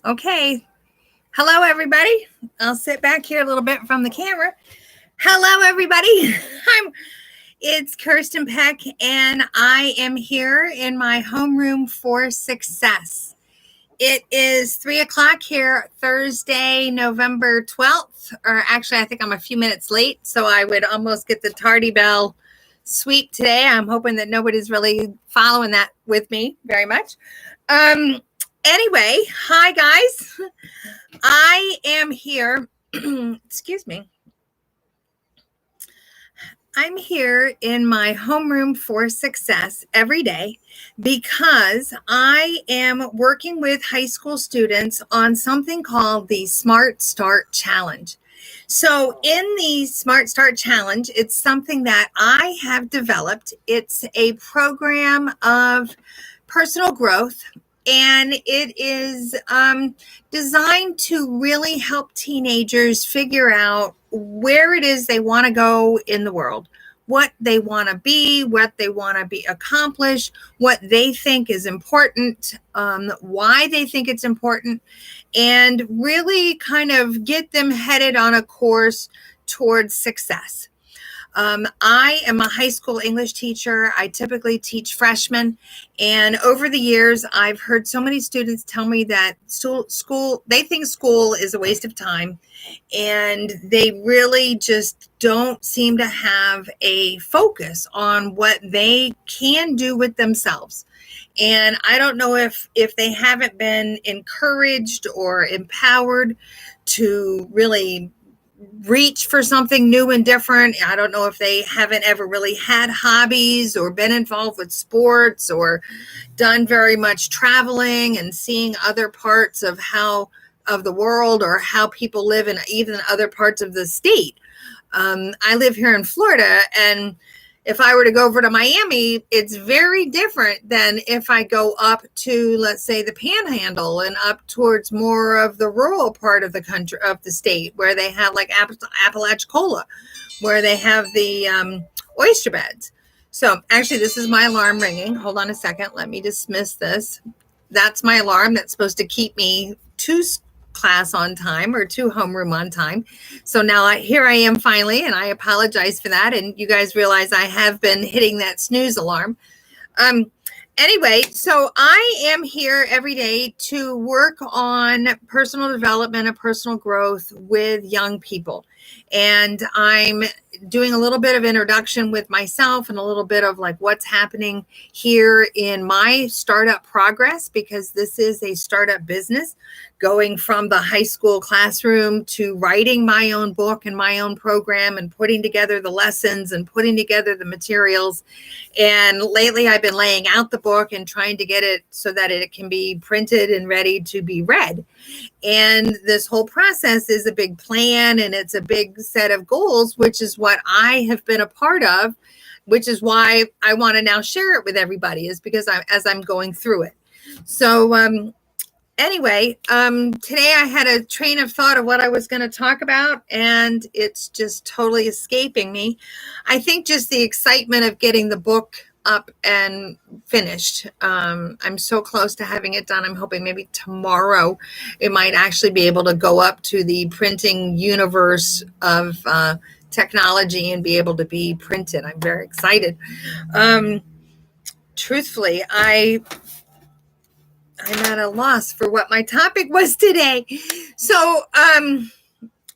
Okay. Hello, everybody. I'll sit back here a little bit from the camera. Hello, everybody. It's Kirsten Peck, and I am here in my homeroom for success. It is 3:00 here, Thursday, November 12th, or actually, I think I'm a few minutes late, so I would almost get the tardy bell sweep today. I'm hoping that nobody's really following that with me very much. Anyway, hi guys. I am here. Excuse me. I'm here in my homeroom for success every day because I am working with high school students on something called the Smart Start Challenge. So in the Smart Start Challenge, it's something that I have developed. It's a program of personal growth, and it is designed to really help teenagers figure out where it is they want to go in the world, what they want to be, what they want to be accomplished, what they think is important, why they think it's important, and really kind of get them headed on a course towards success. I am a high school English teacher. I typically teach freshmen. And over the years, I've heard so many students tell me that they think school is a waste of time. And they really just don't seem to have a focus on what they can do with themselves. And I don't know if they haven't been encouraged or empowered to really reach for something new and different. I don't know if they haven't ever really had hobbies or been involved with sports or done very much traveling and seeing other parts of the world or how people live in even other parts of the state. I live here in Florida, and if I were to go over to Miami, it's very different than if I go up to, let's say, the Panhandle and up towards more of the rural part of the country, of the state, where they have like Apalachicola, where they have the oyster beds. So actually, this is my alarm ringing. Hold on a second. Let me dismiss this. That's my alarm that's supposed to keep me to class on time or to homeroom on time. So now here I am finally, and I apologize for that. And you guys realize I have been hitting that snooze alarm. Anyway, so I am here every day to work on personal development and personal growth with young people. And I'm doing a little bit of introduction with myself and a little bit of like what's happening here in my startup progress, because this is a startup business, going from the high school classroom to writing my own book and my own program and putting together the lessons and putting together the materials. And lately I've been laying out the book and trying to get it so that it can be printed and ready to be read. And this whole process is a big plan, and it's a big set of goals, which is what I have been a part of, which is why I want to now share it with everybody, is because as I'm going through it. So anyway, today I had a train of thought of what I was going to talk about, and it's just totally escaping me. I think just the excitement of getting the book up and finished. I'm so close to having it done. I'm hoping maybe tomorrow it might actually be able to go up to the printing universe of technology and be able to be printed. I'm very excited. Truthfully, I'm at a loss for what my topic was today. So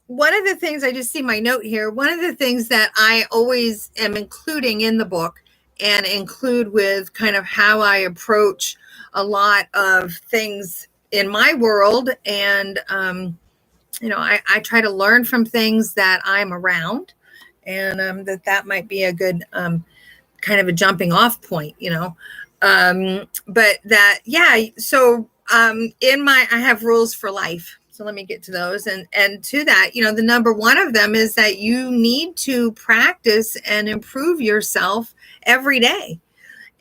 one of the things, I just see my note here, one of the things that I always am including in the book and include with kind of how I approach a lot of things in my world. And, I try to learn from things that I'm around, and that might be a good kind of a jumping off point, but that, yeah. So I have rules for life. So let me get to those. And to that, the number one of them is that you need to practice and improve yourself every day.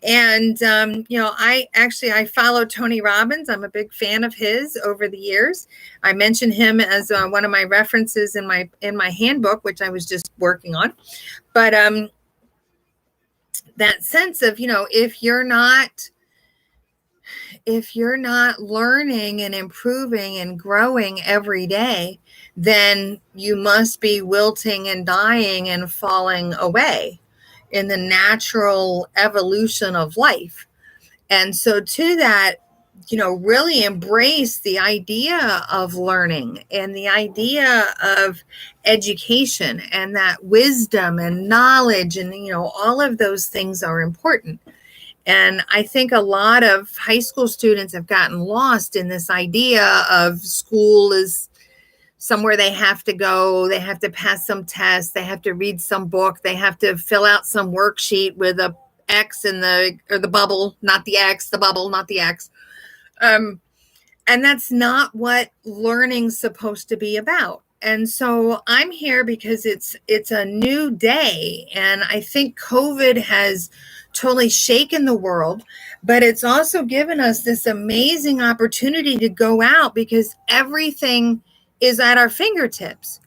And, I follow Tony Robbins. I'm a big fan of his over the years. I mentioned him as one of my references in my handbook, which I was just working on. But that sense of, if you're not if you're not learning and improving and growing every day, then you must be wilting and dying and falling away in the natural evolution of life. And so to that, really embrace the idea of learning and the idea of education, and that wisdom and knowledge and, all of those things are important. And I think a lot of high school students have gotten lost in this idea of school is somewhere they have to go, they have to pass some tests, they have to read some book, they have to fill out some worksheet with a X in the bubble, not the X, the bubble, not the X. And that's not what learning's supposed to be about. And so I'm here because it's a new day. And I think COVID has totally shaken the world, but it's also given us this amazing opportunity to go out because everything is at our fingertips.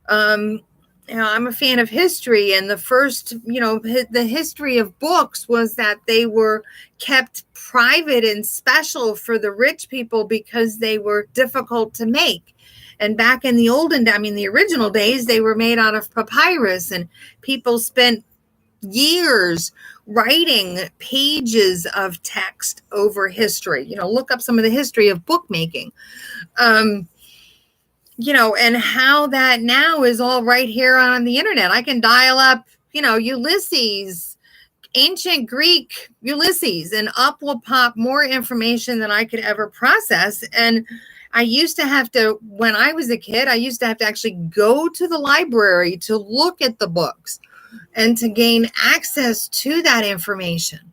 I'm a fan of history, and the first, the history of books was that they were kept private and special for the rich people because they were difficult to make. And back in the the original days, they were made out of papyrus, and people spent years writing pages of text over history. Look up some of the history of bookmaking. And how that now is all right here on the internet. I can dial up, Ulysses, ancient Greek Ulysses, and up will pop more information than I could ever process. And I used to have to, when I was a kid, I used to have to actually go to the library to look at the books and to gain access to that information.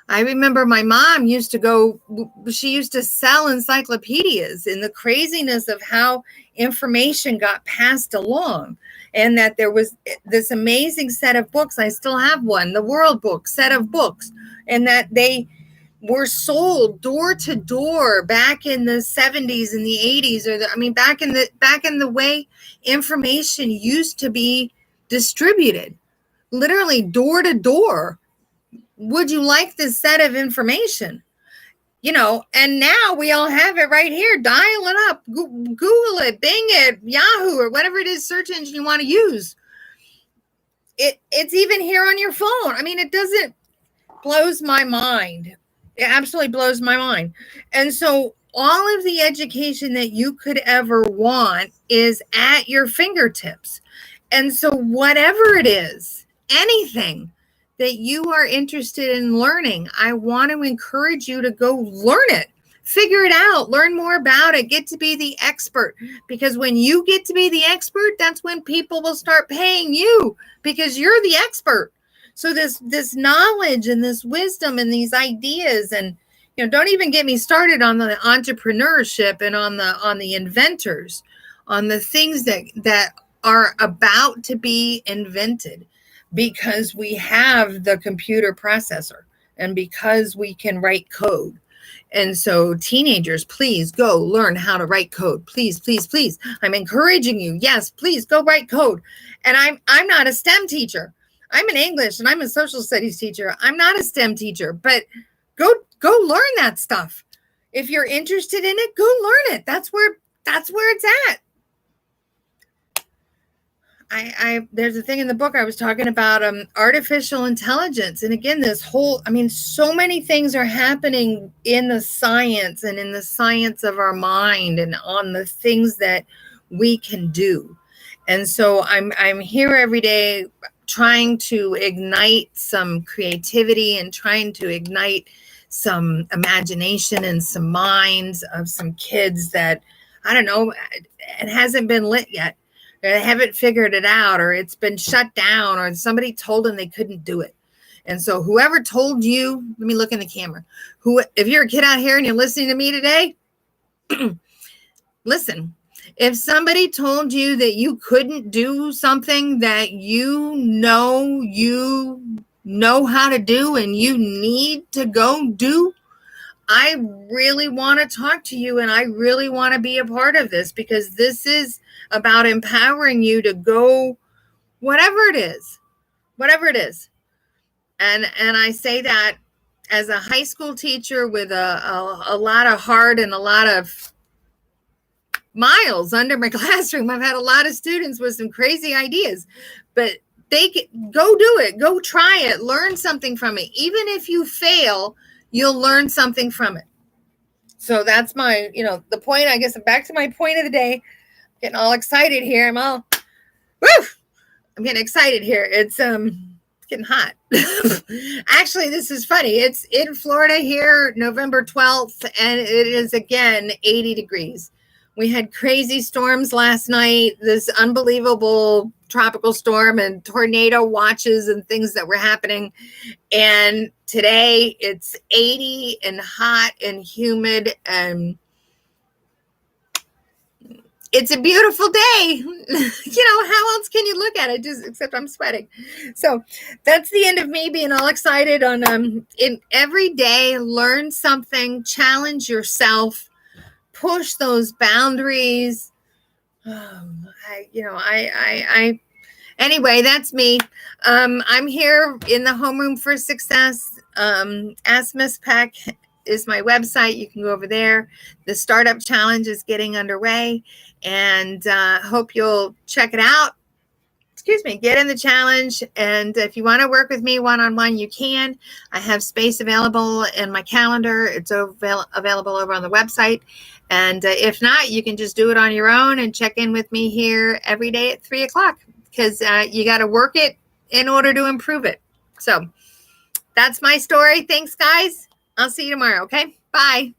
I remember my mom she used to sell encyclopedias, and the craziness of how information got passed along, and that there was this amazing set of books. I still have one, the World Book set of books, and that they were sold door to door back in the 70s and the 80s, back in the way information used to be distributed, literally door to door. Would you like this set of information? And now we all have it right here. Dial it up, Google it, Bing it, Yahoo, or whatever it is search engine you want to use. It's even here on your phone. Blows my mind. It absolutely blows my mind. And so all of the education that you could ever want is at your fingertips. And so whatever it is, anything that you are interested in learning, I want to encourage you to go learn it, figure it out, learn more about it, get to be the expert. Because when you get to be the expert, that's when people will start paying you, because you're the expert. So this knowledge and this wisdom and these ideas, and don't even get me started on the entrepreneurship and on the inventors, on the things that are about to be invented, because we have the computer processor and because we can write code. And so teenagers, please go learn how to write code. Please, please, please. I'm encouraging you. Yes, please go write code. And I'm not a STEM teacher. I'm an English and I'm a social studies teacher. I'm not a STEM teacher, but go learn that stuff. If you're interested in it, go learn it. That's where it's at. There's a thing in the book I was talking about, artificial intelligence. And again, so many things are happening in the science and in the science of our mind and on the things that we can do. And so I'm here every day trying to ignite some creativity and trying to ignite some imagination and some minds of some kids that, I don't know, it hasn't been lit yet. They haven't figured it out, or it's been shut down, or somebody told them they couldn't do it. And so whoever told you, let me look in the camera. If you're a kid out here and you're listening to me today, listen, if somebody told you that you couldn't do something that you know how to do and you need to go do, I really want to talk to you, and I really want to be a part of this, because this is about empowering you to go whatever it is. And I say that as a high school teacher with a lot of heart and a lot of miles under my classroom, I've had a lot of students with some crazy ideas, but they can go do it, go try it, learn something from it. Even if you fail, you'll learn something from it. So that's my, the point. I guess I'm back to my point of the day. Getting all excited here. I'm getting excited here. It's getting hot. Actually, this is funny. It's in Florida here, November 12th, and it is again 80 degrees. We had crazy storms last night, this unbelievable tropical storm and tornado watches and things that were happening. And today it's 80 and hot and humid, and it's a beautiful day. How else can you look at it, just except I'm sweating? So that's the end of me being all excited on in every day, learn something, challenge yourself, push those boundaries. Anyway, that's me. I'm here in the Homeroom for Success. Ask Miss Peck is my website. You can go over there. The Startup Challenge is getting underway, and hope you'll check it out. Get in the challenge. And if you want to work with me one-on-one, you can. I have space available in my calendar. It's available over on the website. And if not, you can just do it on your own and check in with me here every day at 3:00, because you got to work it in order to improve it. So that's my story. Thanks, guys. I'll see you tomorrow. Okay. Bye.